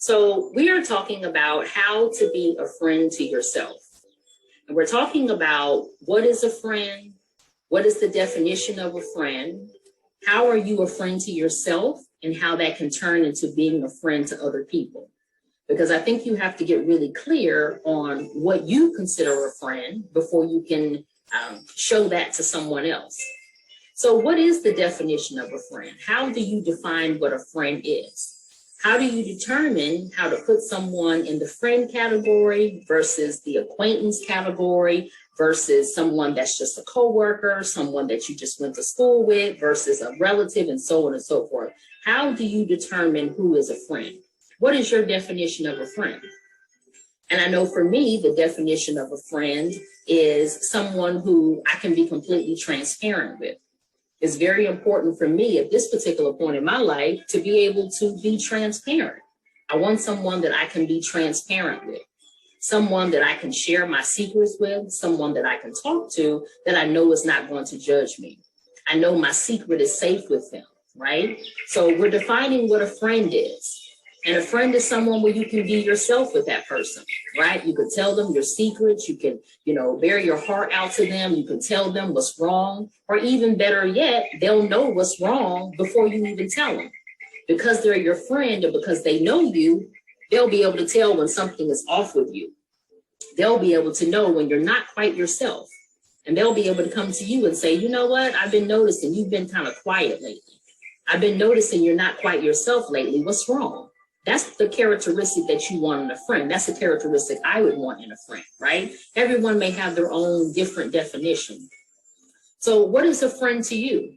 So we are talking about how to be a friend to yourself. And we're talking about what is a friend, what is the definition of a friend, how are you a friend to yourself, and how that can turn into being a friend to other people. Because I think you have to get really clear on what you consider a friend before you can show that to someone else. So what is the definition of a friend? How do you define what a friend is? How do you determine how to put someone in the friend category versus the acquaintance category versus someone that's just a coworker, someone that you just went to school with versus a relative, and so on and so forth? How do you determine who is a friend? What is your definition of a friend? And I know for me, the definition of a friend is someone who I can be completely transparent with. It's very important for me at this particular point in my life to be able to be transparent. I want someone that I can be transparent with, someone that I can share my secrets with, someone that I can talk to that I know is not going to judge me. I know my secret is safe with them, right? So we're defining what a friend is. And a friend is someone where you can be yourself with that person, right? You can tell them your secrets. You can, bare your heart out to them. You can tell them what's wrong, or even better yet, they'll know what's wrong before you even tell them. Because they're your friend and because they know you, they'll be able to tell when something is off with you. They'll be able to know when you're not quite yourself. And they'll be able to come to you and say, you know what? I've been noticing you've been kind of quiet lately. I've been noticing you're not quite yourself lately. What's wrong? That's the characteristic that you want in a friend. That's the characteristic I would want in a friend, right? Everyone may have their own different definition. So what is a friend to you?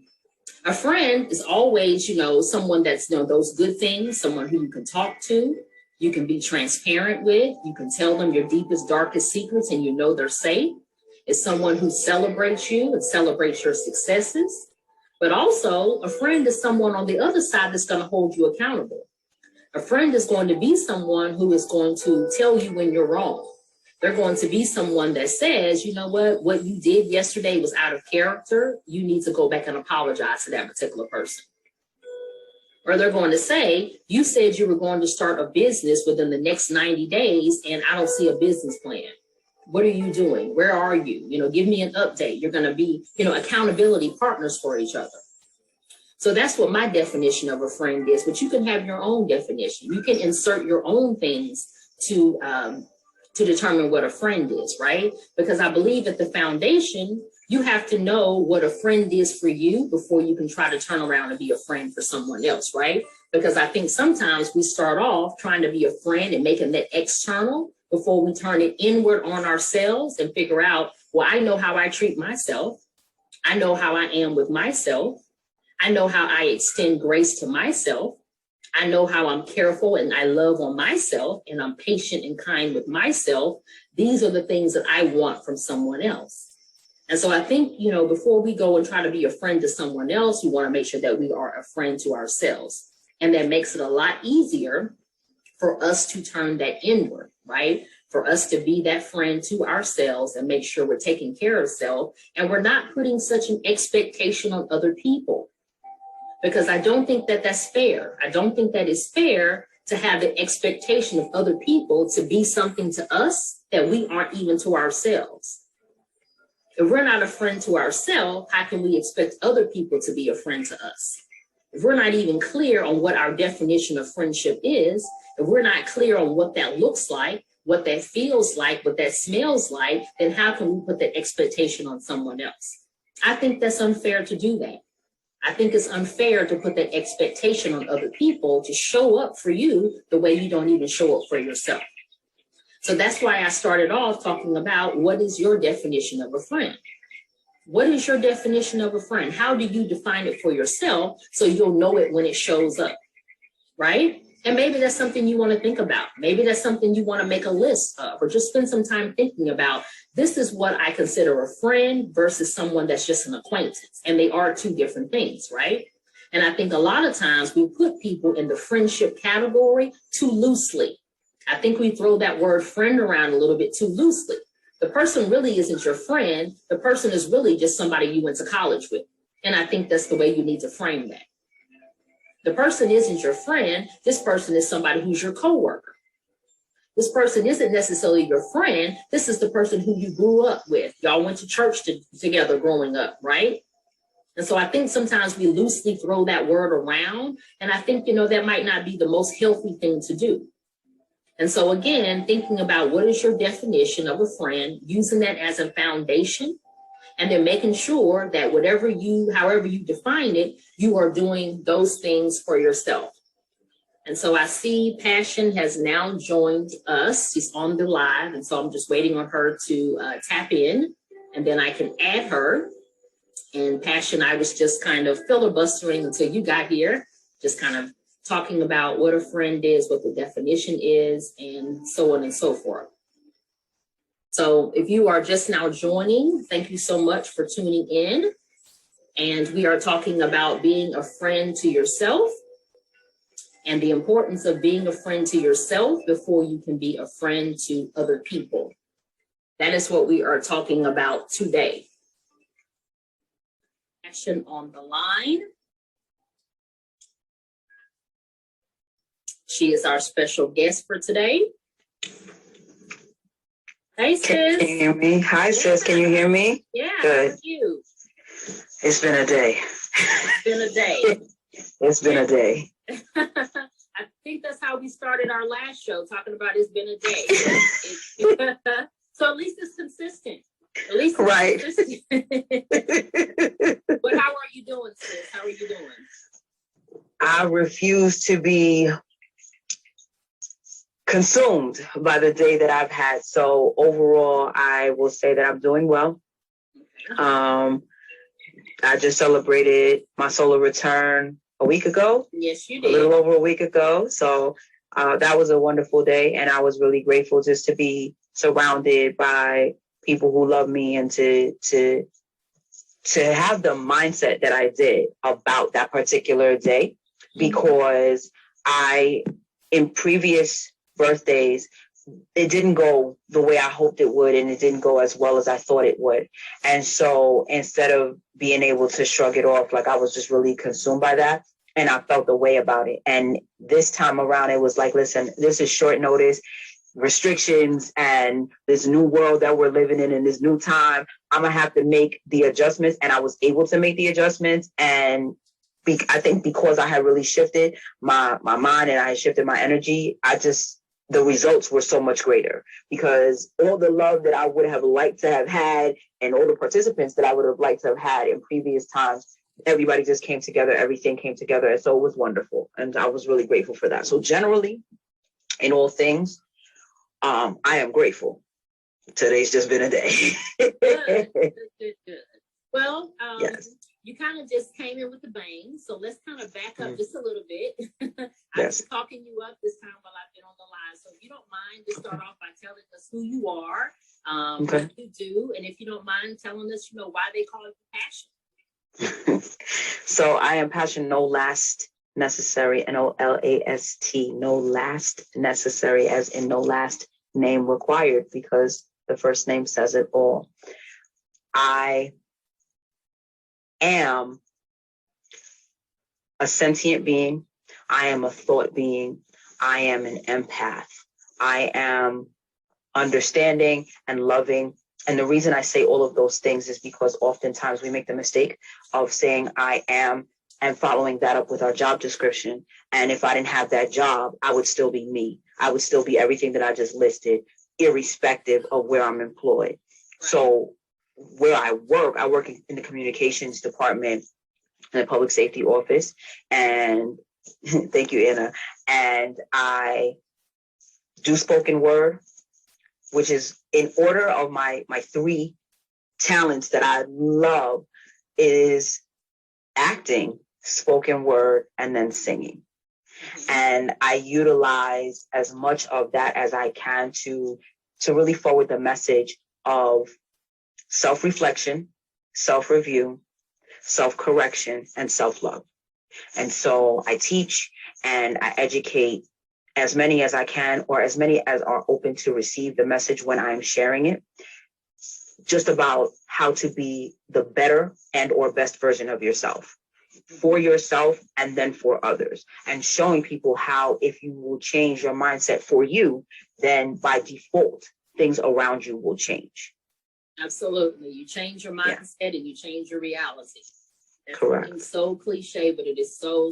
A friend is always, someone that's, those good things, someone who you can talk to, you can be transparent with, you can tell them your deepest, darkest secrets and you know they're safe. It's someone who celebrates you and celebrates your successes. But also a friend is someone on the other side that's going to hold you accountable. A friend is going to be someone who is going to tell you when you're wrong. They're going to be someone that says, you know what you did yesterday was out of character. You need to go back and apologize to that particular person. Or they're going to say, you said you were going to start a business within the next 90 days, and I don't see a business plan. What are you doing? Where are you? Give me an update. You're going to be, accountability partners for each other. So that's what my definition of a friend is, but you can have your own definition. You can insert your own things to determine what a friend is, right? Because I believe at the foundation, you have to know what a friend is for you before you can try to turn around and be a friend for someone else, right? Because I think sometimes we start off trying to be a friend and making that external before we turn it inward on ourselves and figure out, well, I know how I treat myself. I know how I am with myself. I know how I extend grace to myself. I know how I'm careful and I love on myself, and I'm patient and kind with myself. These are the things that I want from someone else. And so I think, before we go and try to be a friend to someone else, we want to make sure that we are a friend to ourselves. And that makes it a lot easier for us to turn that inward, right? For us to be that friend to ourselves and make sure we're taking care of self and we're not putting such an expectation on other people. Because I don't think that that's fair. I don't think that it's fair to have the expectation of other people to be something to us that we aren't even to ourselves. If we're not a friend to ourselves, how can we expect other people to be a friend to us? If we're not even clear on what our definition of friendship is, if we're not clear on what that looks like, what that feels like, what that smells like, then how can we put that expectation on someone else? I think that's unfair to do that. I think it's unfair to put that expectation on other people to show up for you the way you don't even show up for yourself. So that's why I started off talking about what is your definition of a friend? What is your definition of a friend? How do you define it for yourself so you'll know it when it shows up, right? And maybe that's something you want to think about. Maybe that's something you want to make a list of, or just spend some time thinking about. This is what I consider a friend versus someone that's just an acquaintance. And they are two different things, right? And I think a lot of times we put people in the friendship category too loosely. I think we throw that word friend around a little bit too loosely. The person really isn't your friend. The person is really just somebody you went to college with. And I think that's the way you need to frame that. The person isn't your friend. This person is somebody who's your coworker. This person isn't necessarily your friend. This is the person who you grew up with. Y'all went to church together growing up, right? And so I think sometimes we loosely throw that word around. And I think, that might not be the most healthy thing to do. And so again, thinking about what is your definition of a friend, using that as a foundation, and then making sure that however you define it, you are doing those things for yourself. And so I see Passion has now joined us. She's on the live. And so I'm just waiting on her to tap in, and then I can add her. And Passion, I was just kind of filibustering until you got here, just kind of talking about what a friend is, what the definition is, and so on and so forth. So if you are just now joining, thank you so much for tuning in. And we are talking about being a friend to yourself and the importance of being a friend to yourself before you can be a friend to other people. That is what we are talking about today. Passion on the line. She is our special guest for today. Hey, sis. Can you hear me? Hi, sis. Can you hear me? Yeah. Good. How are you? It's been a day. It's been a day. It's been a day. I think that's how we started our last show, talking about it's been a day. So at least it's consistent. At least it's right. Consistent. But how are you doing, sis? How are you doing? I refuse to be consumed by the day that I've had. So overall, I will say that I'm doing well. I just celebrated my solar return a week ago. Yes, you did. A little over a week ago. So that was a wonderful day. And I was really grateful just to be surrounded by people who love me and to have the mindset that I did about that particular day, because in previous birthdays, it didn't go the way I hoped it would, and it didn't go as well as I thought it would. And so instead of being able to shrug it off, like I was just really consumed by that, and I felt the way about it. And this time around, it was like, listen, this is short notice, restrictions, and this new world that we're living in this new time. I'm gonna have to make the adjustments, and I was able to make the adjustments. And I think because I had really shifted my mind and I had shifted my energy, the results were so much greater, because all the love that I would have liked to have had and all the participants that I would have liked to have had in previous times, everybody just came together, everything came together. And so it was wonderful. And I was really grateful for that. So generally, in all things, I am grateful. Today's just been a day. Good. Well, yes. You kind of just came in with a bang. So let's kind of back up just a little bit. Yes. I'm talking you up this time while I've been on the line. So if you don't mind, just start off by telling us who you are, what you do, and if you don't mind telling us, why they call you Passion. So I am Passion, no last necessary, NOLAST, no last necessary, as in no last name required, because the first name says it all. I am a sentient being. I am a thought being. I am an empath. I am understanding and loving. And the reason I say all of those things is because oftentimes we make the mistake of saying I am and following that up with our job description. And if I didn't have that job, I would still be me. I would still be everything that I just listed, irrespective of where I'm employed. So where I work in the communications department in the public safety office. And thank you, Anna. And I do spoken word, which is in order of my three talents that I love is acting, spoken word, and then singing. And I utilize as much of that as I can to really forward the message of self-reflection, self-review, self-correction, and self-love. And so I teach and I educate as many as I can, or as many as are open to receive the message when I'm sharing it, just about how to be the better and or best version of yourself. for yourself and then for others, and showing people how if you will change your mindset for you, then by default, things around you will change. Absolutely. You change your mindset and you change your reality. That Correct. seems so cliche, but it is so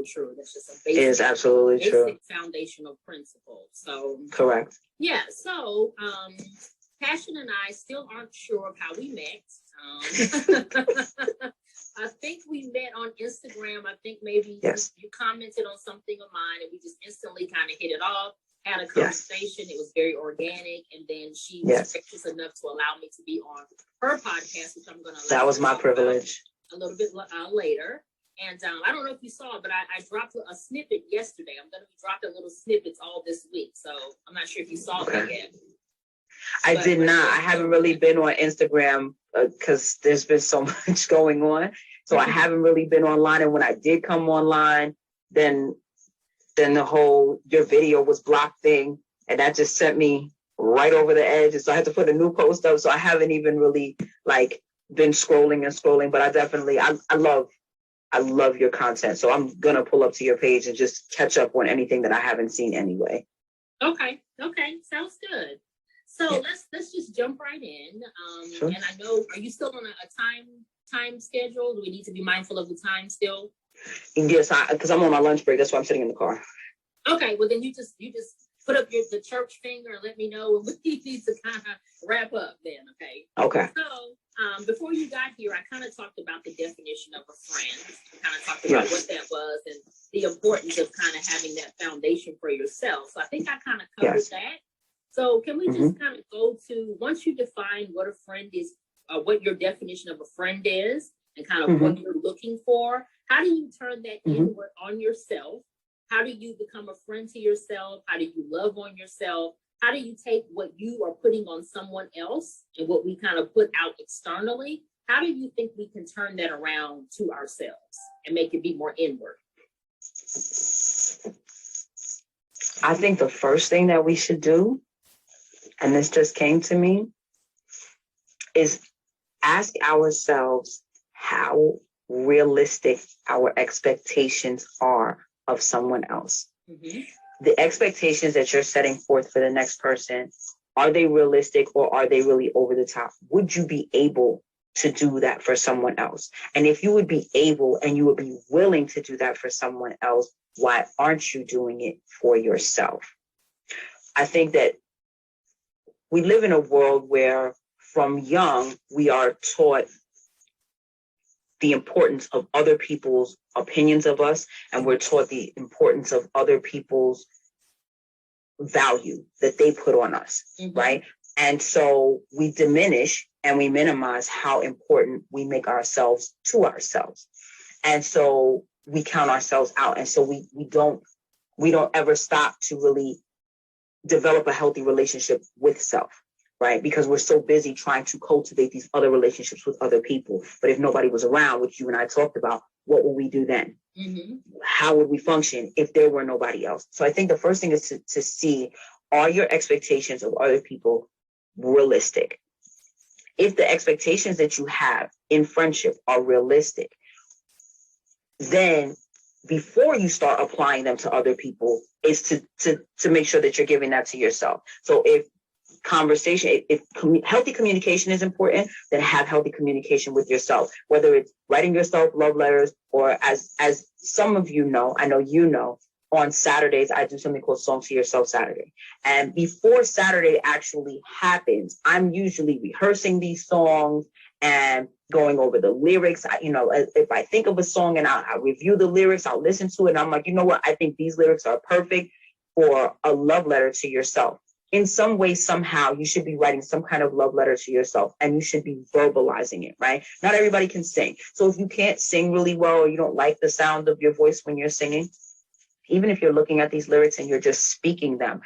true. That's just a It is absolutely true. basic foundational principle. So Correct. yeah. So Passion and I still aren't sure of how we met. I think we met on Instagram. I think maybe you commented on something of mine and we just instantly kind of hit it off, had a conversation. It was very organic. And then she was gracious enough to allow me to be on her podcast, which I'm going to That was my privilege. A little bit later. And I don't know if you saw it, but I dropped a snippet yesterday. I'm going to be dropping little snippets all this week. So I'm not sure if you saw that yet. I did not. I haven't really been on Instagram because there's been so much going on. So I haven't really been online. And when I did come online, then the whole your video was blocked thing. And that just sent me right over the edge. And so I had to put a new post up. So I haven't even really been scrolling. But I definitely, I love your content. So I'm going to pull up to your page and just catch up on anything that I haven't seen anyway. Okay. Sounds good. So let's just jump right in. Sure. And I know, are you still on a time schedule? Do we need to be mindful of the time still? Yes, because I'm on my lunch break. That's why I'm sitting in the car. Okay, well then you just put up the church finger and let me know when we need to kind of wrap up then, okay? Okay. So before you got here, I kind of talked about the definition of a friend. I kind of talked about what that was and the importance of kind of having that foundation for yourself. So I think I kind of covered that. So can we just kind of go to, once you define what a friend is, what your definition of a friend is, and kind of what you're looking for, how do you turn that inward on yourself? How do you become a friend to yourself? How do you love on yourself? How do you take what you are putting on someone else and what we kind of put out externally? How do you think we can turn that around to ourselves and make it be more inward? I think the first thing that we should do, and this just came to me, is ask ourselves how realistic our expectations are of someone else. The expectations that you're setting forth for the next person, are they realistic or are they really over the top? Would you be able to do that for someone else? And if you would be able and you would be willing to do that for someone else, why aren't you doing it for yourself? I think that we live in a world where from young, we are taught the importance of other people's opinions of us, and we're taught the importance of other people's value that they put on us, right? And so we diminish and we minimize how important we make ourselves to ourselves. And so we count ourselves out. And so we don't ever stop to really develop a healthy relationship with self, right? Because we're so busy trying to cultivate these other relationships with other people. But if nobody was around, which you and I talked about, what would we do then? How would we function if there were nobody else? So I think the first thing is to see, are your expectations of other people realistic? If the expectations that you have in friendship are realistic, then before you start applying them to other people is to make sure that you're giving that to yourself. So if healthy communication is important, then have healthy communication with yourself, whether it's writing yourself love letters or as some of you know, I know you know, on Saturdays, I do something called Song to Yourself Saturday. And before Saturday actually happens, I'm usually rehearsing these songs and going over the lyrics. If I think of a song and I review the lyrics, I'll listen to it. And I'm like, you know what? I think these lyrics are perfect for a love letter to yourself. In some way, somehow, you should be writing some kind of love letter to yourself, and you should be verbalizing it, right? Not everybody can sing. So if you can't sing really well, or you don't like the sound of your voice when you're singing, even if you're looking at these lyrics and you're just speaking them,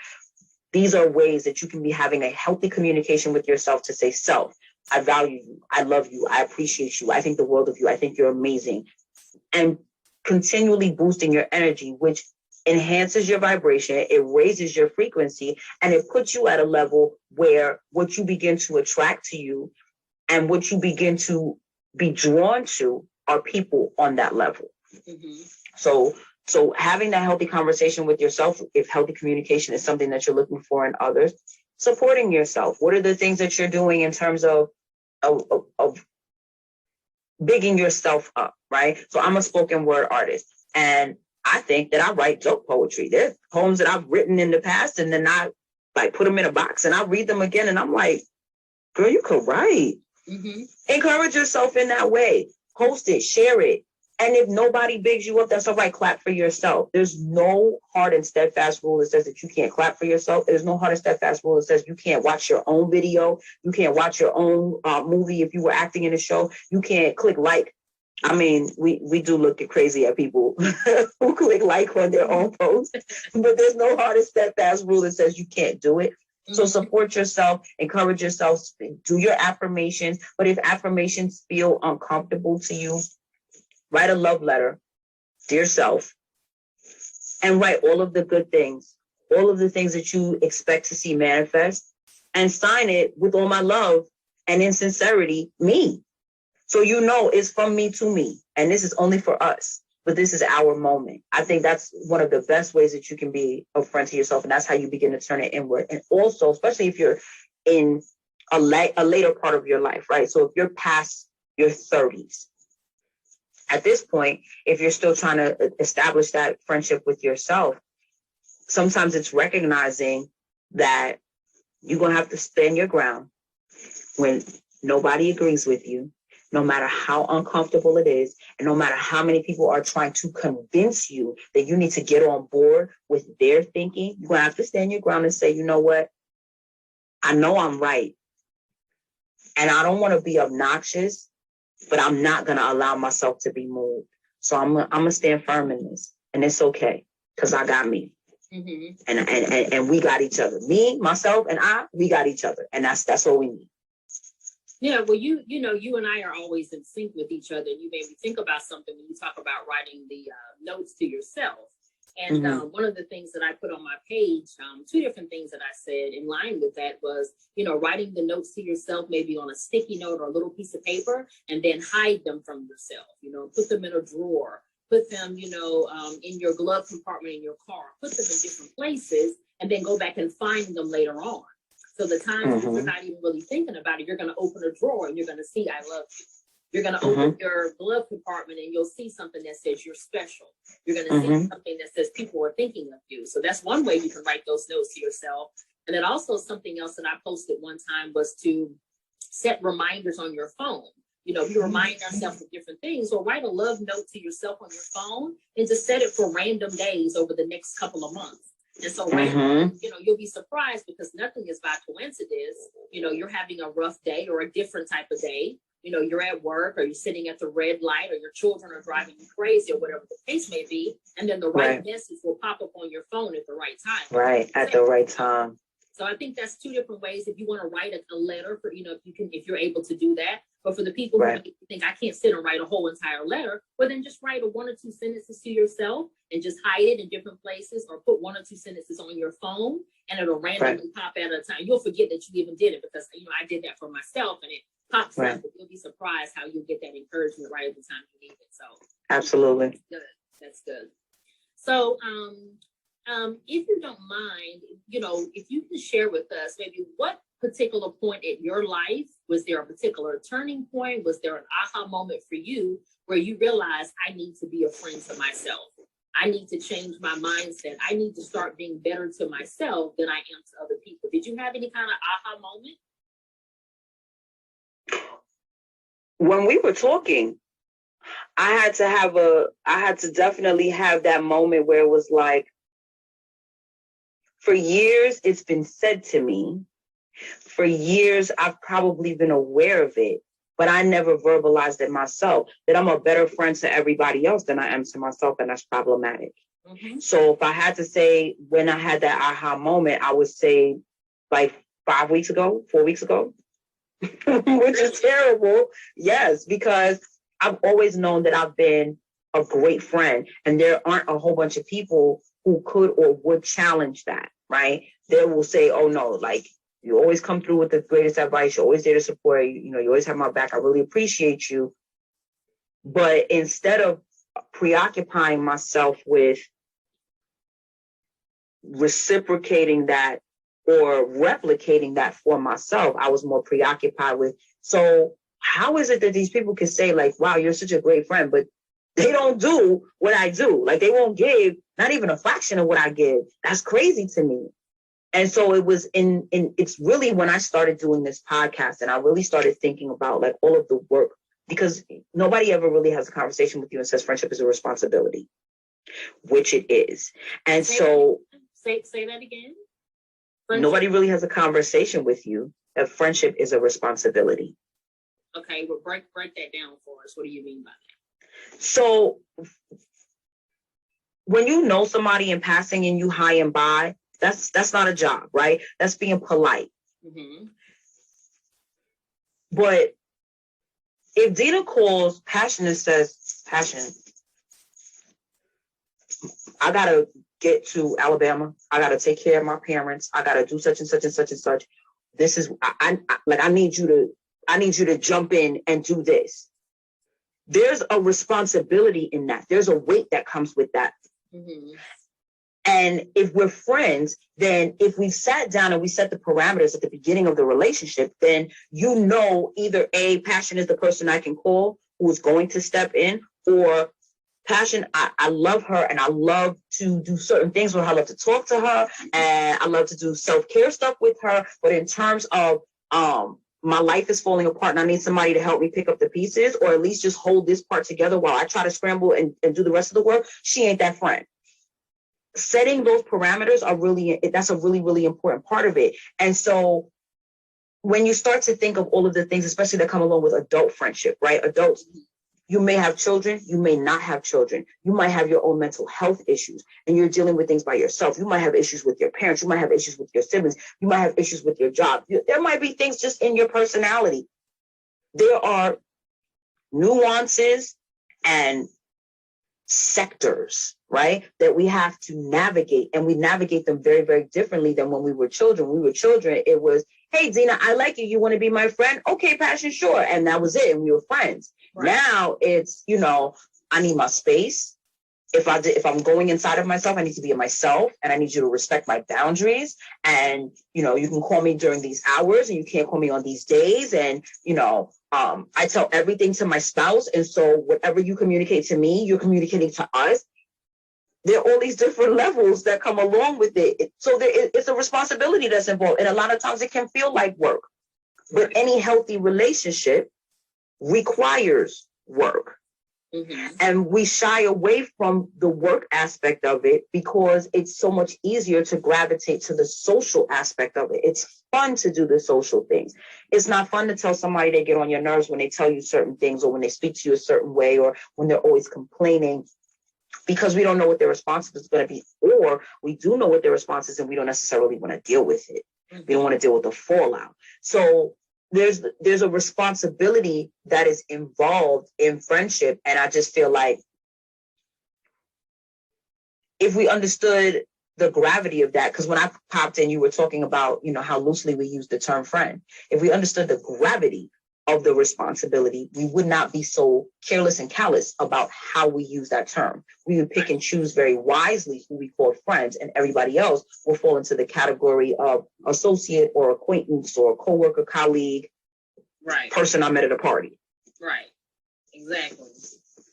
these are ways that you can be having a healthy communication with yourself to say, self, I value you, I love you, I appreciate you, I think the world of you, I think you're amazing. And continually boosting your energy, which enhances your vibration, it raises your frequency, and it puts you at a level where what you begin to attract to you and what you begin to be drawn to are people on that level. Mm-hmm. So having that healthy conversation with yourself, if healthy communication is something that you're looking for in others, supporting yourself. What are the things that you're doing in terms of bigging yourself up, right? So I'm a spoken word artist, and I think that I write joke poetry. There's poems that I've written in the past, and then I like put them in a box and I read them again, and I'm like, girl, you could write. Mm-hmm. Encourage yourself in that way. Post it, share it. And if nobody bigs you up, that's all right. Clap for yourself. There's no hard and steadfast rule that says that you can't clap for yourself. There's no hard and steadfast rule that says you can't watch your own video. You can't watch your own movie if you were acting in a show. You can't click like. I mean, we do look crazy at people who click like on their own post, but there's no hard and steadfast rule that says you can't do it. So support yourself, encourage yourself, do your affirmations. But if affirmations feel uncomfortable to you, write a love letter to yourself and write all of the good things, all of the things that you expect to see manifest, and sign it with all my love and in sincerity, me. So you know it's from me to me, and this is only for us, but this is our moment. I think that's one of the best ways that you can be a friend to yourself, and that's how you begin to turn it inward. And also, especially if you're in a later part of your life, right? So if you're past your 30s, at this point, if you're still trying to establish that friendship with yourself, sometimes it's recognizing that you're going to have to stand your ground when nobody agrees with you, no matter how uncomfortable it is, and no matter how many people are trying to convince you that you need to get on board with their thinking. You're going to have to stand your ground and say, you know what? I know I'm right. And I don't want to be obnoxious, but I'm not going to allow myself to be moved. So I'm going to stand firm in this. And it's okay, because I got me. Mm-hmm. And we got each other. Me, myself, and we got each other. And that's all we need. Yeah, well, you know, you and I are always in sync with each other. You made me think about something when you talk about writing the notes to yourself. And one of the things that I put on my page, two different things that I said in line with that was, you know, writing the notes to yourself, maybe on a sticky note or a little piece of paper, and then hide them from yourself, you know, put them in a drawer, put them, you know, in your glove compartment in your car, put them in different places, and then go back and find them later on. So the times that you're not even really thinking about it, you're going to open a drawer and you're going to see, I love you. You're going to open your glove compartment and you'll see something that says you're special. You're going to see something that says people are thinking of you. So that's one way you can write those notes to yourself. And then also something else that I posted one time was to set reminders on your phone. You know, if you remind yourself of different things, or write a love note to yourself on your phone and just set it for random days over the next couple of months. And so, you know, you'll be surprised because nothing is by coincidence. You know, you're having a rough day or a different type of day. You know, you're at work or you're sitting at the red light or your children are driving you crazy or whatever the case may be. And then the right message will pop up on your phone at the right time. Right, at the right time. So I think that's two different ways. If you want to write a letter for, you know, if you're able to do that. But for the people who think I can't sit and write a whole entire letter, well, then just write one or two sentences to yourself and just hide it in different places, or put one or two sentences on your phone and it'll randomly pop at a time. You'll forget that you even did it because, you know, I did that for myself and it pops up. But you'll be surprised how you'll get that encouragement right at the time you need it. So absolutely. That's good. That's good. So, if you don't mind, you know, if you can share with us maybe what particular point in your life, was there a particular turning point? Was there an aha moment for you where you realized I need to be a friend to myself? I need to change my mindset. I need to start being better to myself than I am to other people. Did you have any kind of aha moment? When we were talking, I had to definitely have that moment where it was like, for years, it's been said to me. For years, I've probably been aware of it, but I never verbalized it myself, that I'm a better friend to everybody else than I am to myself, and that's problematic. So if I had to say when I had that aha moment, I would say like 4 weeks ago, which is terrible. Yes, because I've always known that I've been a great friend, and there aren't a whole bunch of people who could or would challenge that, right? They will say, oh no, like, you always come through with the greatest advice. You're always there to support you. You know, you always have my back. I really appreciate you. But instead of preoccupying myself with reciprocating that or replicating that for myself, I was more preoccupied with, so how is it that these people can say like, wow, you're such a great friend, but they don't do what I do? Like they won't give not even a fraction of what I give. That's crazy to me. And so it was it's really when I started doing this podcast and I really started thinking about like all of the work, because nobody ever really has a conversation with you and says friendship is a responsibility, which it is. And Say so say that again. Nobody really has a conversation with you that friendship is a responsibility. Okay, well, break that down for us. What do you mean by that? So when you know somebody in passing and you hi and bye, that's not a job, right? That's being polite. Mm-hmm. But if Dina calls Passion and says, Passion, I gotta get to Alabama. I gotta take care of my parents. I gotta do such and such and such and such. This is I need you to jump in and do this. There's a responsibility in that. There's a weight that comes with that. Mm-hmm. And if we're friends, then if we sat down and we set the parameters at the beginning of the relationship, then you know either A, Passion is the person I can call who is going to step in, or Passion, I love her and I love to do certain things with her. I love to talk to her and I love to do self-care stuff with her. But in terms of my life is falling apart and I need somebody to help me pick up the pieces, or at least just hold this part together while I try to scramble and do the rest of the work, she ain't that friend. Setting those parameters that's a really, really important part of it. And so when you start to think of all of the things, especially that come along with adult friendship, right? Adults, you may have children, you may not have children. You might have your own mental health issues and you're dealing with things by yourself. You might have issues with your parents. You might have issues with your siblings. You might have issues with your job. There might be things just in your personality. There are nuances and sectors, right, that we have to navigate, and we navigate them very, very differently than when we were children. When we were children, it was, hey, Dina, I like you. You want to be my friend? Okay, Passion, sure. And that was it. And we were friends. Right. Now it's, I need my space. If I'm going inside of myself, I need to be myself, and I need you to respect my boundaries. And, you can call me during these hours and you can't call me on these days. And, I tell everything to my spouse. And so whatever you communicate to me, you're communicating to us. There are all these different levels that come along with it. So it's a responsibility that's involved. And a lot of times it can feel like work. But any healthy relationship requires work. Mm-hmm. And we shy away from the work aspect of it because it's so much easier to gravitate to the social aspect of it. It's fun to do the social things. It's not fun to tell somebody they get on your nerves when they tell you certain things, or when they speak to you a certain way, or when they're always complaining, because we don't know what their response is going to be, or we do know what their response is and we don't necessarily want to deal with it. Mm-hmm. We don't want to deal with the fallout. So there's a responsibility that is involved in friendship. And I just feel like if we understood the gravity of that, because when I popped in, you were talking about, how loosely we use the term friend. If we understood the gravity of the responsibility, we would not be so careless and callous about how we use that term. We would pick and choose very wisely who we call friends, and everybody else will fall into the category of associate or acquaintance or coworker, colleague, right, person I met at a party. Right, exactly.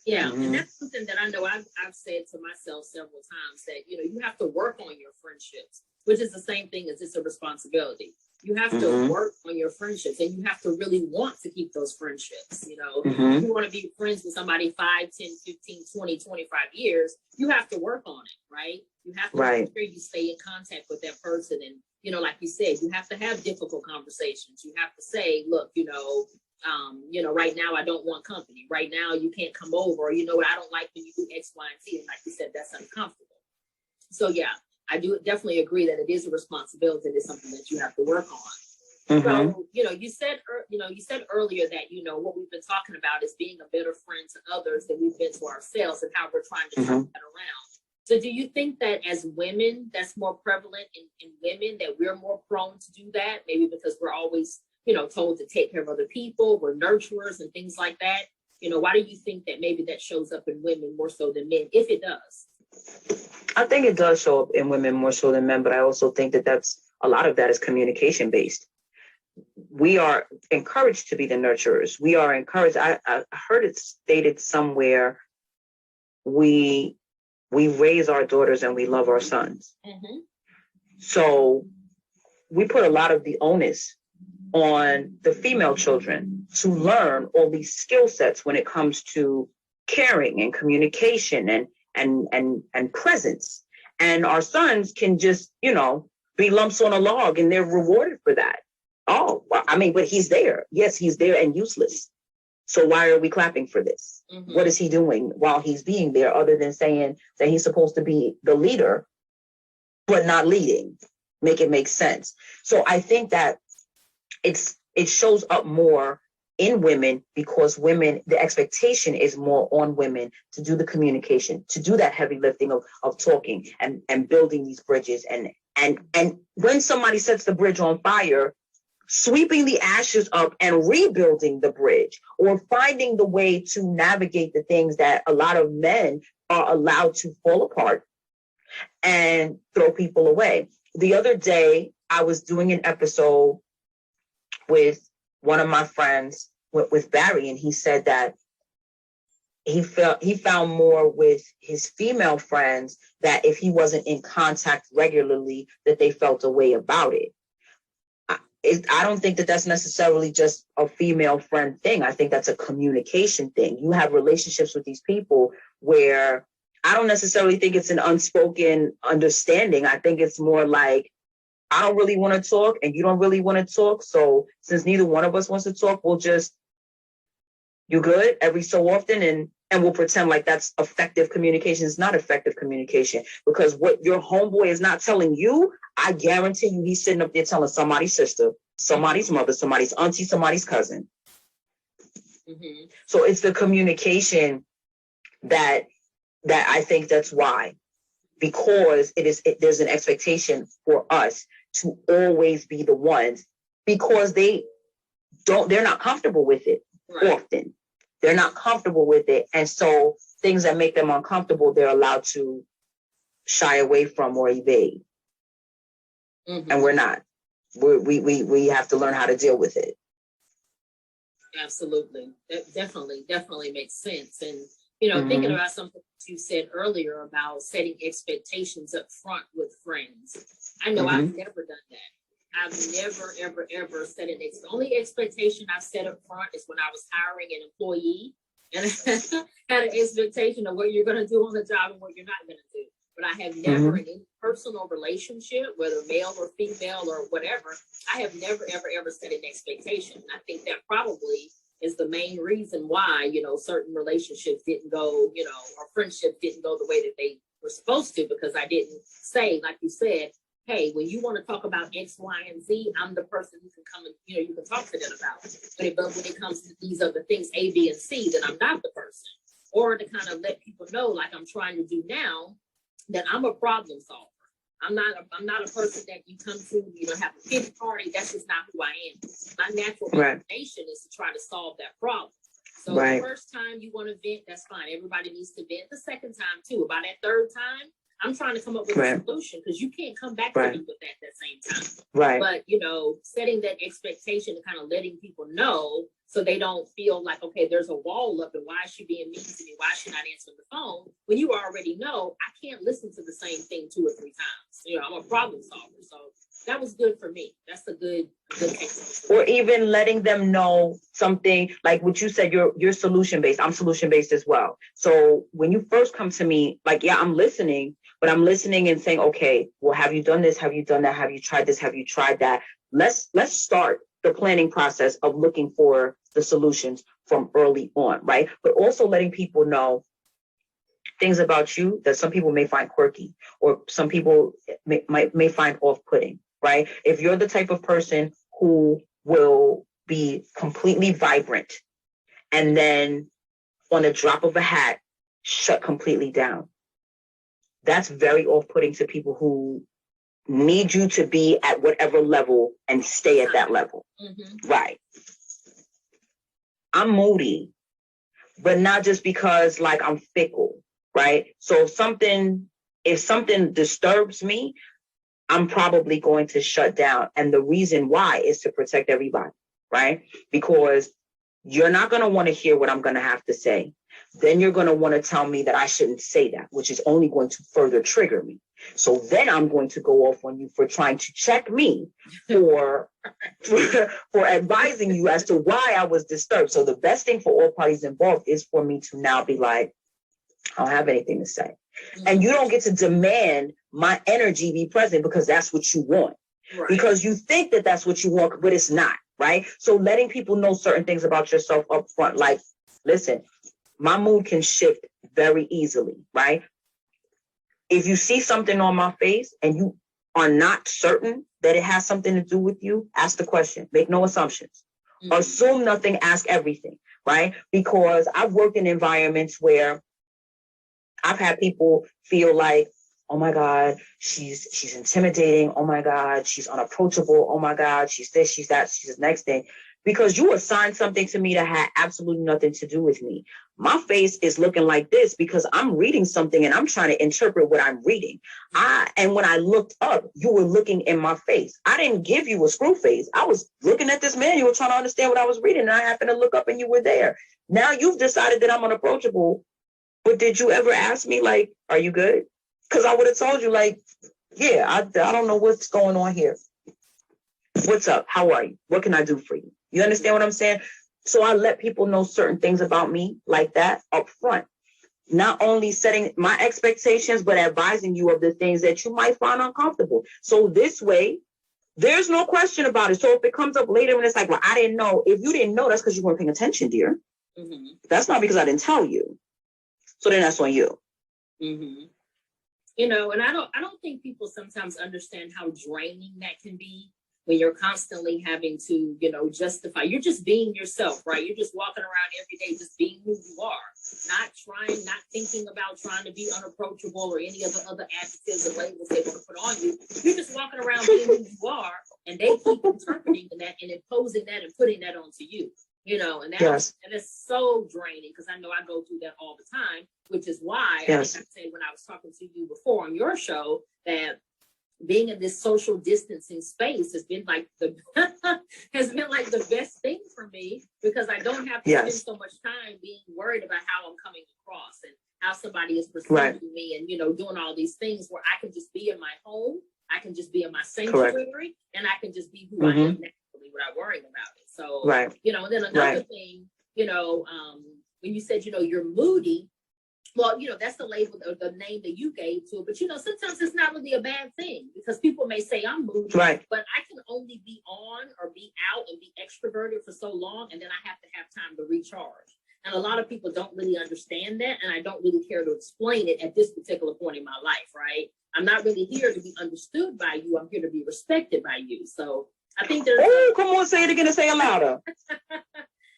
Yeah, mm-hmm. And that's something that I know I've said to myself several times, that, you have to work on your friendships, which is the same thing as it's a responsibility. You have to work on your friendships, and you have to really want to keep those friendships. Mm-hmm. If you want to be friends with somebody 5, 10, 15, 20, 25 years, you have to work on it, right? You have to make sure you stay in contact with that person. And, like you said, you have to have difficult conversations. You have to say, look, right now I don't want company. Right now you can't come over. Or, I don't like when you do X, Y, and Z. And like you said, that's uncomfortable. So, yeah. I do definitely agree that it is a responsibility. It's something that you have to work on. Mm-hmm. So, you said earlier that, what we've been talking about is being a better friend to others than we've been to ourselves, and how we're trying to turn that around. So do you think that as women, that's more prevalent in women, that we're more prone to do that? Maybe because we're always, told to take care of other people, we're nurturers and things like that. Why do you think that maybe that shows up in women more so than men, if it does? I think it does show up in women more so than men, but I also think that a lot of that is communication based. We are encouraged to be the nurturers. We are encouraged. I heard it stated somewhere, we raise our daughters and we love our sons. Mm-hmm. So we put a lot of the onus on the female children to learn all these skill sets when it comes to caring and communication and presence. And our sons can just, be lumps on a log and they're rewarded for that. Oh, but he's there. Yes, he's there and useless. So why are we clapping for this? Mm-hmm. What is he doing while he's being there other than saying that he's supposed to be the leader, but not leading? Make it make sense. So I think that it shows up more in women because women, the expectation is more on women to do the communication, to do that heavy lifting of talking and building these bridges. And when somebody sets the bridge on fire, sweeping the ashes up and rebuilding the bridge, or finding the way to navigate the things that a lot of men are allowed to fall apart and throw people away. The other day, I was doing an episode with one of my friends, with Barry, and he said that he found more with his female friends that if he wasn't in contact regularly, that they felt a way about it. I don't think that that's necessarily just a female friend thing. I think that's a communication thing. You have relationships with these people where I don't necessarily think it's an unspoken understanding. I think it's more like, I don't really want to talk and you don't really want to talk. So since neither one of us wants to talk, we'll just, you good every so often and we'll pretend like that's effective communication. It's not effective communication, because what your homeboy is not telling you, I guarantee you he's sitting up there telling somebody's sister, somebody's mother, somebody's auntie, somebody's cousin. Mm-hmm. So it's the communication that I think that's why, because there's an expectation for us to always be the ones, because they're not comfortable with it. Right. Often they're not comfortable with it, and so things that make them uncomfortable, they're allowed to shy away from or evade. Mm-hmm. And we're not. We have to learn how to deal with it. Absolutely. That definitely makes sense. And mm-hmm. Thinking about something you said earlier about setting expectations up front with friends. I know mm-hmm. I've never done that. I've never, ever set the only expectation I've set up front is when I was hiring an employee, and I had an expectation of what you're going to do on the job and what you're not going to do. But I have never, mm-hmm. in any personal relationship, whether male or female or whatever, I have never, ever set an expectation. And I think that probably is the main reason why, certain relationships didn't go, or friendships didn't go the way that they were supposed to, because I didn't say, like you said, hey, when you want to talk about X, Y, and Z, I'm the person who can come and, you can talk to them about it. But when it comes to these other things, A, B, and C, then I'm not the person. Or to kind of let people know, like I'm trying to do now, that I'm a problem solver. I'm not a person that you come to, have a pity party. That's just not who I am. My natural inclination is to try to solve that problem. So the first time you want to vent, that's fine. Everybody needs to vent. The second time too. About that third time, I'm trying to come up with a solution, because you can't come back to me with that at the same time. Right. But, setting that expectation and kind of letting people know so they don't feel like, okay, there's a wall up and why is she being mean to me? Why is she not answering the phone? When you already know, I can't listen to the same thing 2 or 3 times. I'm a problem solver. So that was good for me. That's a good case. Or even letting them know something like what you said, you're solution based. I'm solution based as well. So when you first come to me, like, yeah, I'm listening, but I'm listening and saying, okay, well, have you done this? Have you done that? Have you tried this? Have you tried that? Let's start the planning process of looking for the solutions from early on, right? But also letting people know things about you that some people may find quirky, or some people may find off-putting, right? If you're the type of person who will be completely vibrant and then on a drop of a hat, shut completely down, that's very off-putting to people who need you to be at whatever level and stay at that level. Mm-hmm. Right. I'm moody, but not just because like I'm fickle, right? So if something disturbs me, I'm probably going to shut down. And the reason why is to protect everybody, right? Because you're not going to want to hear what I'm going to have to say. Then you're going to want to tell me that I shouldn't say that, which is only going to further trigger me. So then I'm going to go off on you for trying to check me for advising you as to why I was disturbed. So the best thing for all parties involved is for me to now be like, I don't have anything to say. And you don't get to demand my energy be present because that's what you want. Right. Because you think that that's what you want, but it's not, right? So letting people know certain things about yourself up front, like, listen, my mood can shift very easily, right? If you see something on my face and you are not certain that it has something to do with you, ask the question. Make no assumptions. Assume nothing, ask everything, right? Because I've worked in environments where I've had people feel like, oh my God, she's intimidating. Oh my God, she's unapproachable. Oh my God, she's this, she's that, she's the next thing. Because you assigned something to me that had absolutely nothing to do with me. My face is looking like this because I'm reading something and I'm trying to interpret what I'm reading. And when I looked up, you were looking in my face. I didn't give you a screw face. I was looking at this manual trying to understand what I was reading. And I happened to look up and you were there. Now you've decided that I'm unapproachable. But did you ever ask me, like, are you good? Because I would have told you, like, yeah, I don't know what's going on here. What's up? How are you? What can I do for you? You understand what I'm saying? So I let people know certain things about me like that up front. Not only setting my expectations, but advising you of the things that you might find uncomfortable. So this way, there's no question about it. So if it comes up later and it's like, well, I didn't know. If you didn't know, that's because you weren't paying attention, dear. Mm-hmm. That's not because I didn't tell you. So then that's on you. Mm-hmm. You know, and I don't think people sometimes understand how draining that can be when you're constantly having to, you know, justify. You're just being yourself, right? You're just walking around every day, just being who you are, not thinking about trying to be unapproachable or any of the other adjectives or labels they want to put on you. You're just walking around being who you are, and they keep interpreting that and imposing that and putting that onto you. You know, and that's and it's so draining because I know I go through that all the time, which is why I said when I was talking to you before on your show that being in this social distancing space has been like the best thing for me because I don't have to spend so much time being worried about how I'm coming across and how somebody is perceiving me and, you know, doing all these things where I can just be in my home, I can just be in my sanctuary, and I can just be who I am naturally without worrying about it. So, you know, and then another thing, you know, when you said, you know, you're moody, well, you know, that's the label or the name that you gave to it. But, you know, sometimes it's not really a bad thing because people may say I'm moody, but I can only be on or be out and be extroverted for so long. And then I have to have time to recharge. And a lot of people don't really understand that. And I don't really care to explain it at this particular point in my life, right? I'm not really here to be understood by you. I'm here to be respected by you. So I think there's... Oh, come on, say it again and say it louder.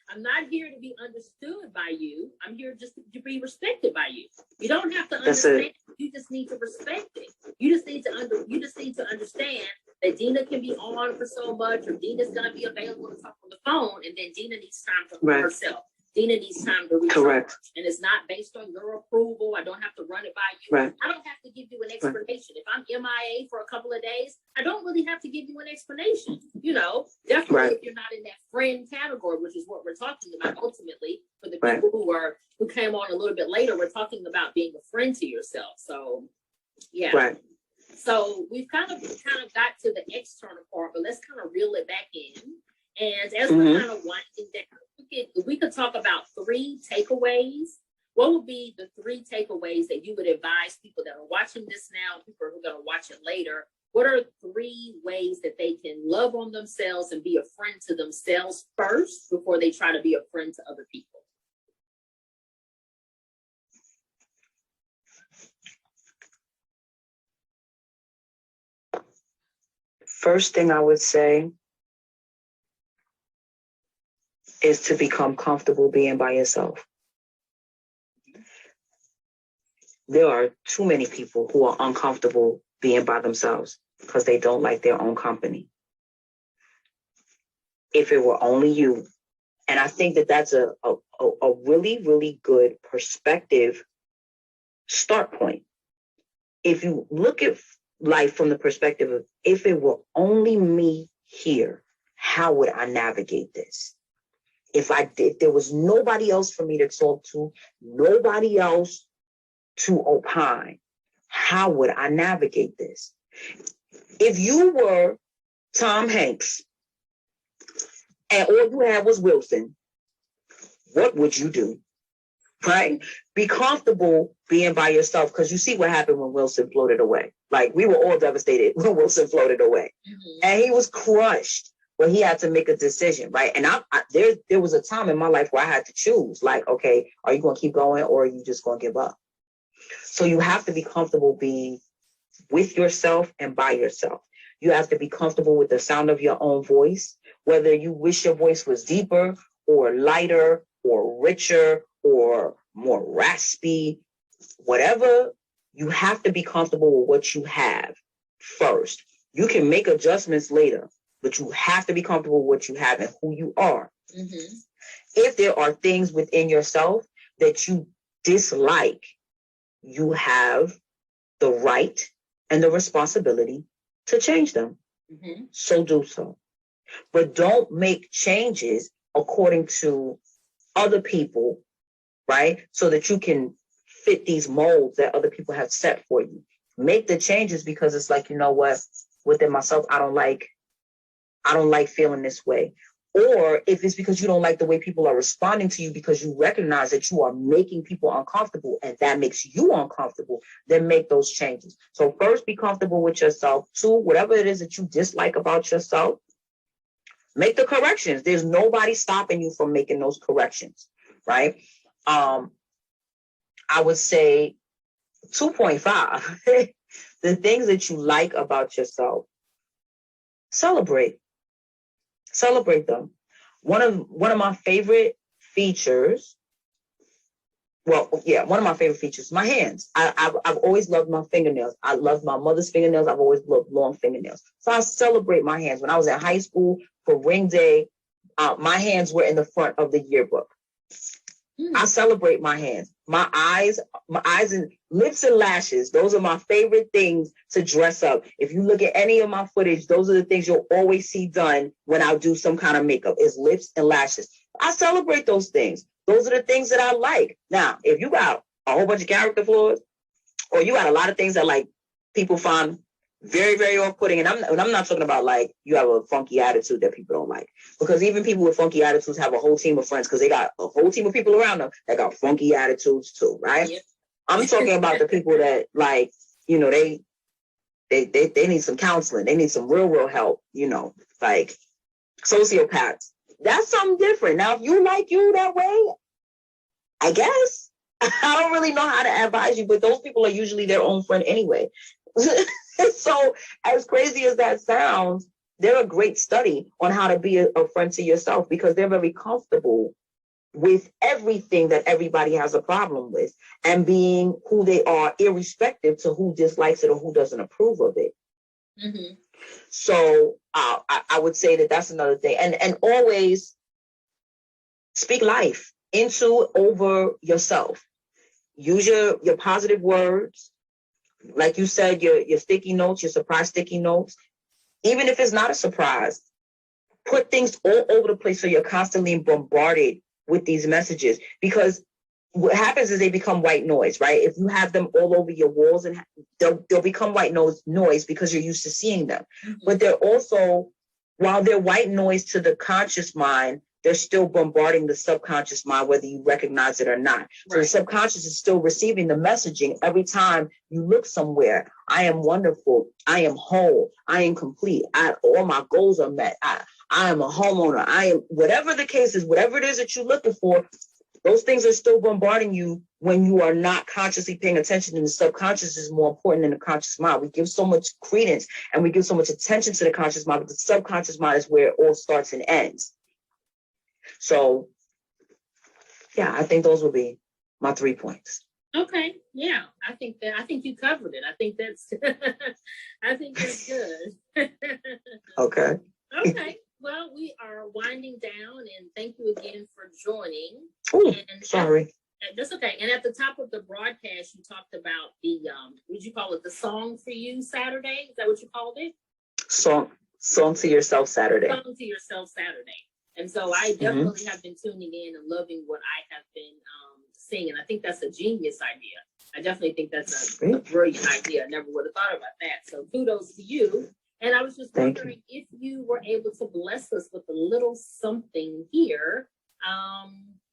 I'm not here to be understood by you. I'm here just to be respected by you. You don't have to understand. You just need to respect it. You just need to understand that Dina can be on for so much, or Dina's gonna be available to talk on the phone, and then Dina needs time for herself. Dina needs time to recharge. And it's not based on your approval. I don't have to run it by you. I don't have to give you an explanation. If I'm MIA for a couple of days, I don't really have to give you an explanation. You know, definitely if you're not in that friend category, which is what we're talking about ultimately for the people who came on a little bit later, we're talking about being a friend to yourself. So yeah. So we've kind of got to the external part, but let's kind of reel it back in. And as we're kind of winding down, we could talk about 3 takeaways. What would be the 3 takeaways that you would advise people that are watching this now, people who are going to watch it later? What are 3 ways that they can love on themselves and be a friend to themselves first before they try to be a friend to other people? First thing I would say is to become comfortable being by yourself. There are too many people who are uncomfortable being by themselves because they don't like their own company. If it were only you And I think that that's a really, really good perspective start point. If you look at life from the perspective of, if it were only me here, how would I navigate this? If there was nobody else for me to talk to, nobody else to opine, how would I navigate this? If you were Tom Hanks and all you had was Wilson, what would you do? Right? Be comfortable being by yourself, because you see what happened when Wilson floated away. Like, we were all devastated when Wilson floated away. Mm-hmm. And he was crushed, but he had to make a decision, right? And there was a time in my life where I had to choose, like, okay, are you going to keep going, or are you just going to give up? So you have to be comfortable being with yourself and by yourself. You have to be comfortable with the sound of your own voice, whether you wish your voice was deeper or lighter or richer or more raspy, whatever. You have to be comfortable with what you have first. You can make adjustments later, but you have to be comfortable with what you have and who you are. Mm-hmm. If there are things within yourself that you dislike, you have the right and the responsibility to change them. Mm-hmm. So do so. But don't make changes according to other people, right? So that you can fit these molds that other people have set for you. Make the changes because it's like, you know what, within myself, I don't like feeling this way. Or if it's because you don't like the way people are responding to you because you recognize that you are making people uncomfortable and that makes you uncomfortable, then make those changes. So first, be comfortable with yourself. Two, whatever it is that you dislike about yourself, make the corrections. There's nobody stopping you from making those corrections, right? I would say 2.5, the things that you like about yourself, celebrate them. One of my favorite features, one of my favorite features, my hands. I've always loved my fingernails. I loved my mother's fingernails. I've always loved long fingernails. So I celebrate my hands. When I was in high school for ring day, my hands were in the front of the yearbook. I celebrate my hands. My eyes and lips and lashes. Those are my favorite things to dress up. If you look at any of my footage, those are the things you'll always see done when I do some kind of makeup, is lips and lashes. I celebrate those things. Those are the things that I like. Now, if you got a whole bunch of character flaws, or you got a lot of things that like people find very, very off-putting, and I'm not talking about like you have a funky attitude that people don't like, because even people with funky attitudes have a whole team of friends because they got a whole team of people around them that got funky attitudes too, right? Yep. I'm talking about the people that, like, you know, they need some counseling, they need some real help, you know, like sociopaths. That's something different. Now, if you like you that way, I guess I don't really know how to advise you, but those people are usually their own friend anyway. So as crazy as that sounds, they're a great study on how to be a friend to yourself, because they're very comfortable with everything that everybody has a problem with and being who they are, irrespective to who dislikes it or who doesn't approve of it. Mm-hmm. So I would say that that's another thing. And always speak life over yourself. Use your positive words. Like you said, your sticky notes, your surprise sticky notes. Even if it's not a surprise, put things all over the place so you're constantly bombarded with these messages. Because what happens is they become white noise, right? If you have them all over your walls, and they'll become white noise because you're used to seeing them. Mm-hmm. But they're also, while they're white noise to the conscious mind, they're still bombarding the subconscious mind, whether you recognize it or not. Right. So the subconscious is still receiving the messaging every time you look somewhere. I am wonderful. I am whole. I am complete. All my goals are met. I am a homeowner. I am, whatever the case is, whatever it is that you're looking for, those things are still bombarding you when you are not consciously paying attention. And the subconscious is more important than the conscious mind. We give so much credence and we give so much attention to the conscious mind, but the subconscious mind is where it all starts and ends. So, yeah, I think those will be my 3 points. Okay, yeah, I think you covered it. I think that's good. Okay. Okay. Well, we are winding down, and thank you again for joining. Oh, And sorry. that's okay. And at the top of the broadcast, you talked about the what did you call it? The Song for You Saturday. Is that what you called it? Song to Yourself Saturday. Song to Yourself Saturday. And so I definitely have been tuning in and loving what I have been seeing. And I think that's a genius idea. I definitely think that's a brilliant idea. I never would have thought about that. So kudos to you. And I was just wondering if you were able to bless us with a little something here,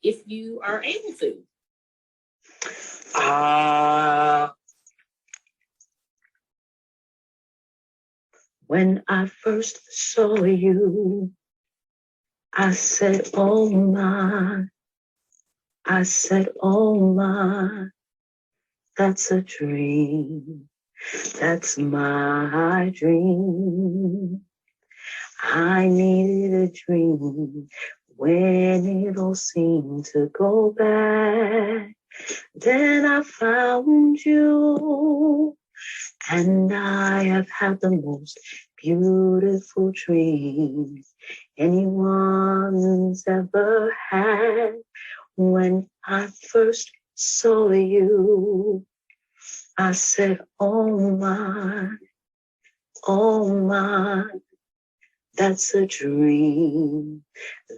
if you are able to. When I first saw you, I said, oh my. I said, oh my, that's a dream. That's my dream. I needed a dream when it all seemed to go bad. Then I found you, and I have had the most beautiful dream anyone's ever had. When I first saw you, I said, oh my, that's a dream.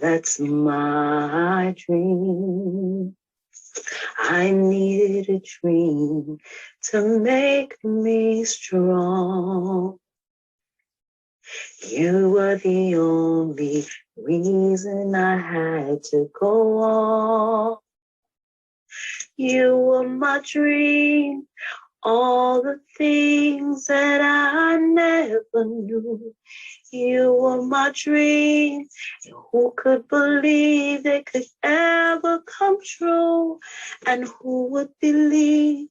That's my dream. I needed a dream to make me strong. You were the only reason I had to go on. You were my dream, all the things that I never knew. You were my dream, who could believe they could ever come true? And who would believe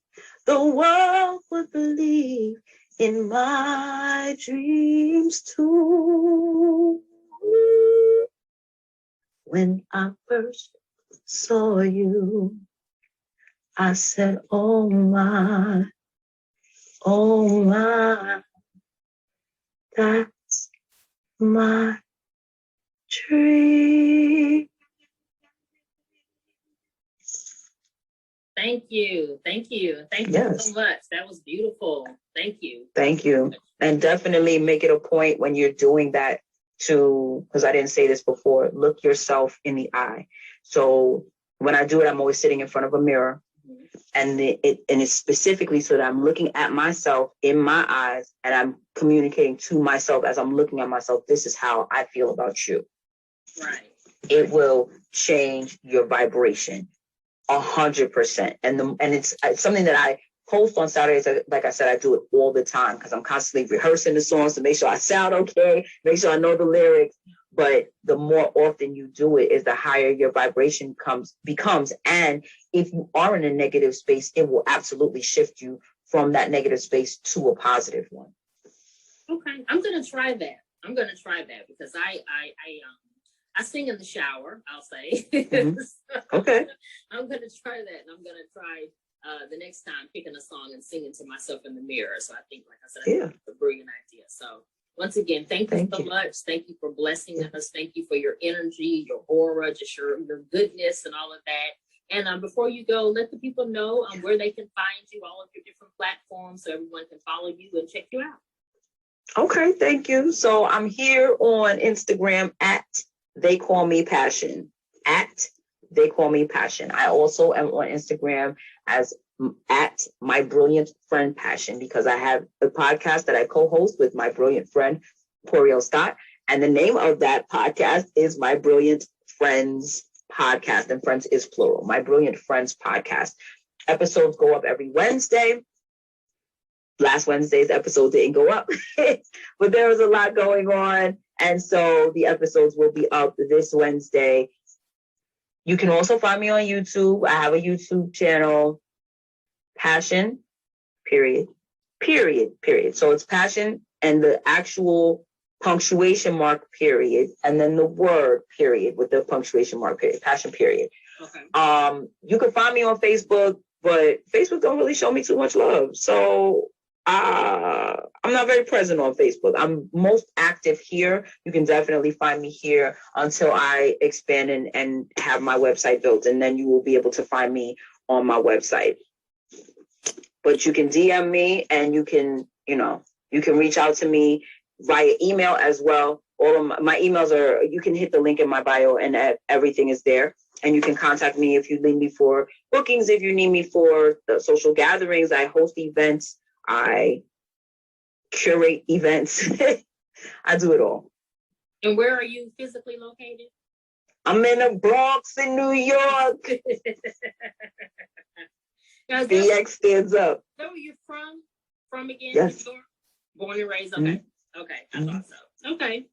the world would believe in my dreams too? When I first saw you, I said, oh my, that's my dream. Thank you. Thank you. Thank you so much. That was beautiful. Thank you. Thank you. And definitely make it a point when you're doing that to, because I didn't say this before, look yourself in the eye. So when I do it, I'm always sitting in front of a mirror. And it's specifically so that I'm looking at myself in my eyes and I'm communicating to myself as I'm looking at myself. This is how I feel about you. Right. It will change your vibration 100%. And it's something that I post on Saturdays. Like I said, I do it all the time because I'm constantly rehearsing the songs to make sure I sound okay, make sure I know the lyrics. But the more often you do it, is the higher your vibration becomes. And if you are in a negative space, it will absolutely shift you from that negative space to a positive one. Okay, I'm gonna try that. Because I sing in the shower, I'll say. Mm-hmm. Okay. I'm gonna try that, and I'm gonna try the next time picking a song and singing to myself in the mirror. So I think, like I said, it's a brilliant idea. So once again, thank you so much. Thank you for blessing us. Thank you for your energy, your aura, just your goodness and all of that. And before you go, let the people know where they can find you, all of your different platforms, so everyone can follow you and check you out. Okay, thank you. So I'm here on Instagram at They Call Me Passion. At They Call Me Passion. I also am on Instagram as at My Brilliant Friend Passion, because I have a podcast that I co-host with my brilliant friend, Poriel Scott. And the name of that podcast is My Brilliant Friends Podcast. And friends is plural. My Brilliant Friends Podcast. Episodes go up every Wednesday. Last Wednesday's episode didn't go up, but there was a lot going on. And so the episodes will be up this Wednesday. You can also find me on YouTube. I have a YouTube channel, Passion, period. So it's Passion and the actual punctuation mark, period. And then the word, period, with the punctuation mark, period. Passion, period. Okay. You can find me on Facebook, but Facebook don't really show me too much love. So I'm not very present on Facebook. I'm most active here. You can definitely find me here until I expand and have my website built, and then you will be able to find me on my website. But you can DM me, and you can reach out to me via email as well. All of my emails are, you can hit the link in my bio, and everything is there. And you can contact me if you need me for bookings, if you need me for the social gatherings. I host events. I curate events. I do it all. And where are you physically located? I'm in the Bronx in New York. BX stands up. Where are you from? From again? Yes. New York? Born and raised? Okay. Okay. I thought so. Okay.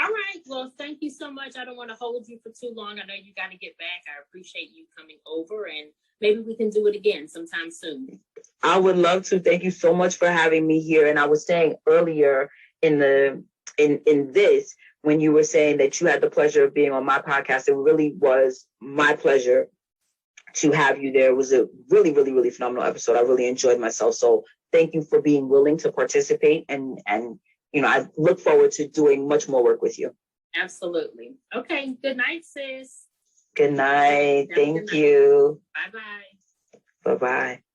All right. Well, thank you so much. I don't want to hold you for too long. I know you got to get back. I appreciate you coming over, and maybe we can do it again sometime soon. I would love to. Thank you so much for having me here. And I was saying earlier in this, when you were saying that you had the pleasure of being on my podcast, it really was my pleasure to have you there. It was a really, really, really phenomenal episode. I really enjoyed myself. So thank you for being willing to participate. And I look forward to doing much more work with you. Absolutely. Okay. Good night, sis. Good night. Thank you. Bye-bye. Bye-bye.